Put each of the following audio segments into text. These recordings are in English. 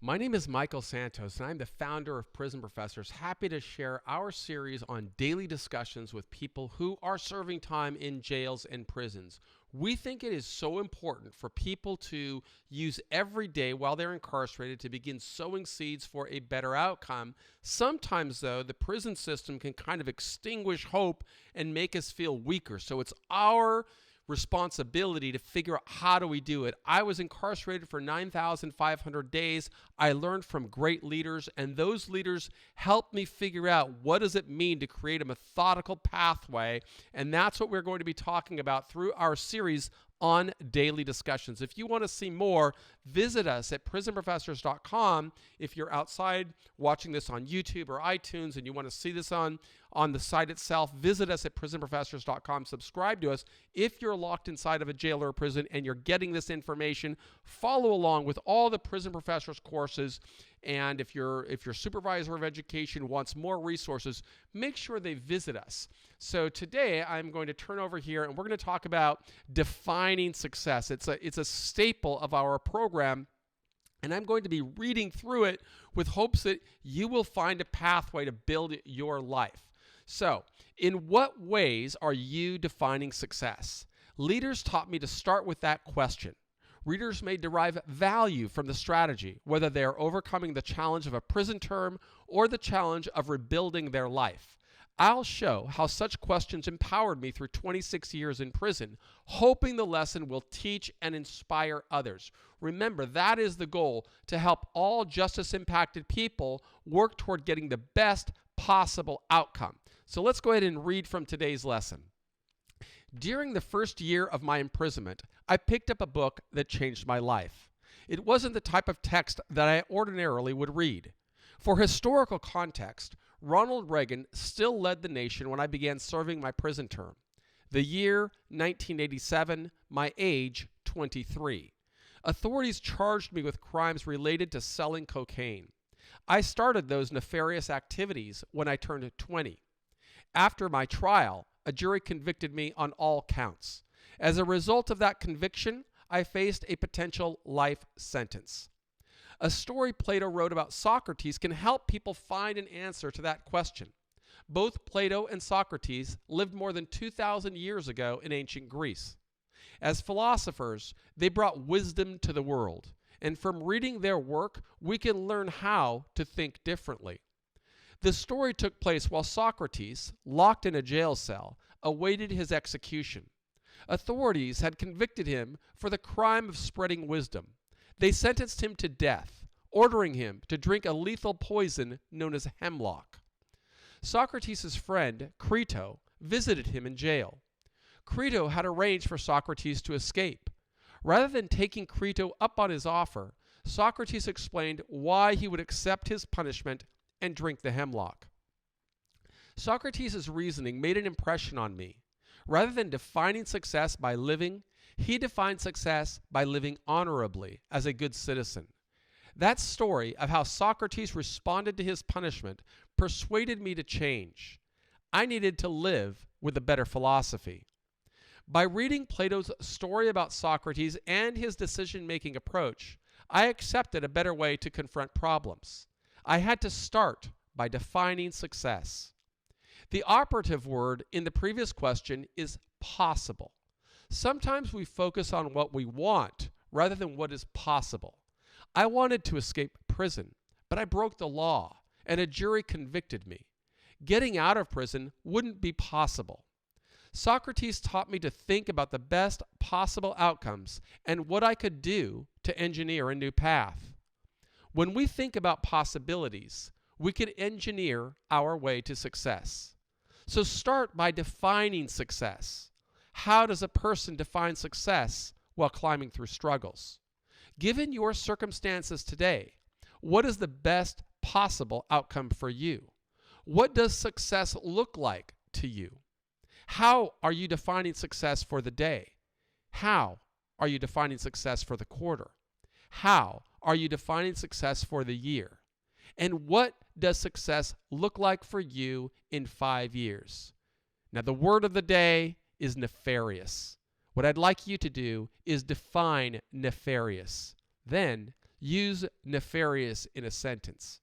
My name is Michael Santos, and I'm the founder of Prison Professors, happy to share our series on daily discussions with people who are serving time in jails and prisons. We think it is so important for people to use every day while they're incarcerated to begin sowing seeds for a better outcome. Sometimes, though, the prison system can kind of extinguish hope and make us feel weaker. So it's our responsibility to figure out how do we do it. I was incarcerated for 9,500 days. I learned from great leaders, and those leaders helped me figure out what does it mean to create a methodical pathway, and that's what we're going to be talking about through our series on daily discussions. If you want to see more, visit us at prisonprofessors.com. If you're outside watching this on YouTube or iTunes and you want to see this on the site itself, visit us at prisonprofessors.com. Subscribe to us. If you're locked inside of a jail or a prison and you're getting this information, follow along with all the Prison Professors courses. And if your supervisor of education wants more resources, make sure they visit us. So today I'm going to turn over here and we're going to talk about defining success. It's a staple of our program, and I'm going to be reading through it with hopes that you will find a pathway to build your life. So, in what ways are you defining success? Leaders taught me to start with that question. Readers may derive value from the strategy, whether they are overcoming the challenge of a prison term or the challenge of rebuilding their life. I'll show how such questions empowered me through 26 years in prison, hoping the lesson will teach and inspire others. Remember, that is the goal, to help all justice-impacted people work toward getting the best possible outcome. So let's go ahead and read from today's lesson. During the first year of my imprisonment, I picked up a book that changed my life. It wasn't the type of text that I ordinarily would read. For historical context, Ronald Reagan still led the nation when I began serving my prison term. The year 1987, my age 23. Authorities charged me with crimes related to selling cocaine. I started those nefarious activities when I turned 20. After my trial, a jury convicted me on all counts. As a result of that conviction, I faced a potential life sentence. A story Plato wrote about Socrates can help people find an answer to that question. Both Plato and Socrates lived more than 2,000 years ago in ancient Greece. As philosophers, they brought wisdom to the world, and from reading their work, we can learn how to think differently. The story took place while Socrates, locked in a jail cell, awaited his execution. Authorities had convicted him for the crime of spreading wisdom. They sentenced him to death, ordering him to drink a lethal poison known as hemlock. Socrates' friend, Crito, visited him in jail. Crito had arranged for Socrates to escape. Rather than taking Crito up on his offer, Socrates explained why he would accept his punishment and drink the hemlock. Socrates' reasoning made an impression on me. Rather than defining success by living, he defined success by living honorably as a good citizen. That story of how Socrates responded to his punishment persuaded me to change. I needed to live with a better philosophy. By reading Plato's story about Socrates and his decision-making approach, I accepted a better way to confront problems. I had to start by defining success. The operative word in the previous question is possible. Sometimes we focus on what we want rather than what is possible. I wanted to escape prison, but I broke the law, and a jury convicted me. Getting out of prison wouldn't be possible. Socrates taught me to think about the best possible outcomes and what I could do to engineer a new path. When we think about possibilities, we can engineer our way to success. So start by defining success. How does a person define success while climbing through struggles? Given your circumstances today, what is the best possible outcome for you? What does success look like to you? How are you defining success for the day? How are you defining success for the quarter? How are you defining success for the year? And what does success look like for you in 5 years? Now, the word of the day is nefarious. What I'd like you to do is define nefarious. Then use nefarious in a sentence.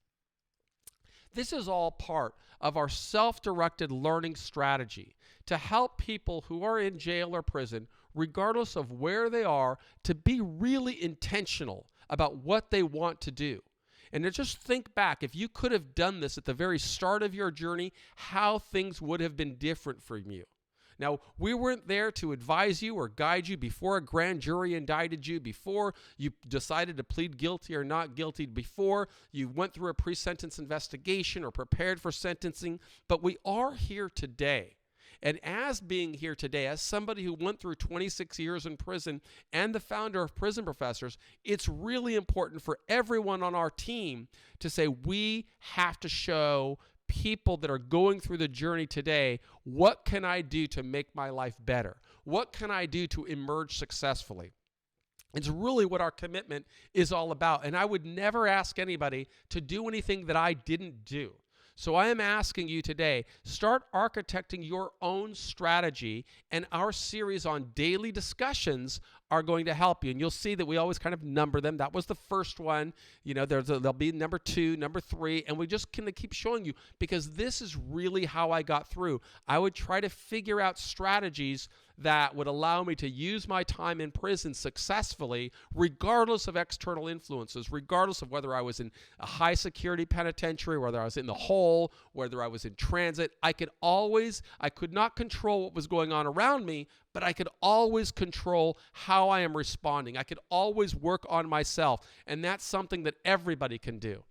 This is all part of our self-directed learning strategy to help people who are in jail or prison, regardless of where they are, to be really intentional about what they want to do. And to just think back, if you could have done this at the very start of your journey, how things would have been different for you. Now, we weren't there to advise you or guide you before a grand jury indicted you, before you decided to plead guilty or not guilty, before you went through a pre-sentence investigation or prepared for sentencing, but we are here today. And as being here today, as somebody who went through 26 years in prison and the founder of Prison Professors, it's really important for everyone on our team to say we have to show people that are going through the journey today, what can I do to make my life better? What can I do to emerge successfully? It's really what our commitment is all about. And I would never ask anybody to do anything that I didn't do. So I am asking you today, start architecting your own strategy, and our series on daily discussions are going to help you. And you'll see that we always kind of number them. That was the first one. You know, there'll be number 2, number 3, and we just kind of keep showing you, because this is really how I got through. I would try to figure out strategies that would allow me to use my time in prison successfully, regardless of external influences, regardless of whether I was in a high security penitentiary, whether I was in the hole, whether I was in transit. I could not control what was going on around me, but I could always control how I am responding. I could always work on myself, and that's something that everybody can do.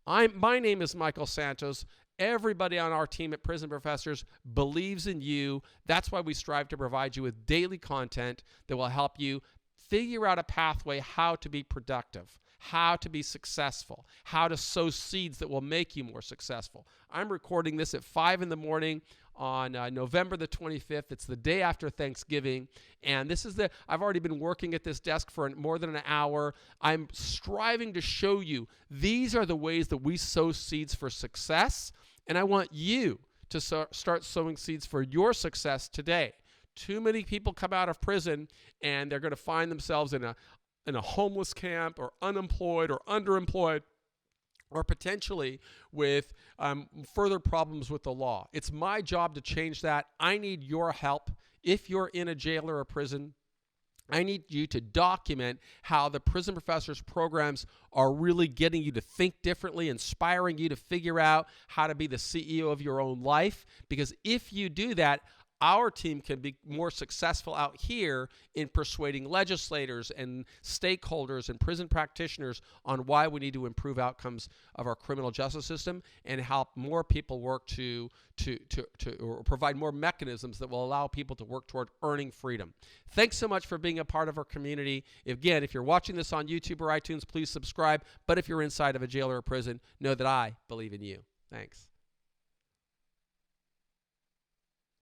My name is Michael Santos. Everybody on our team at Prison Professors believes in you. That's why we strive to provide you with daily content that will help you figure out a pathway how to be productive, how to be successful, how to sow seeds that will make you more successful. I'm recording this at 5 in the morning on November the 25th. It's the day after Thanksgiving, and I've already been working at this desk for more than an hour. I'm striving to show you these are the ways that we sow seeds for success, and I want you to start sowing seeds for your success today. Too many people come out of prison, and they're going to find themselves in a homeless camp, or unemployed, or underemployed, or potentially with further problems with the law. It's my job to change that. I need your help. If you're in a jail or a prison, I need you to document how the Prison Professors programs are really getting you to think differently, inspiring you to figure out how to be the CEO of your own life. Because if you do that, our team can be more successful out here in persuading legislators and stakeholders and prison practitioners on why we need to improve outcomes of our criminal justice system, and help more people work to or provide more mechanisms that will allow people to work toward earning freedom. Thanks so much for being a part of our community. Again, if you're watching this on YouTube or iTunes, please subscribe. But if you're inside of a jail or a prison, know that I believe in you. Thanks.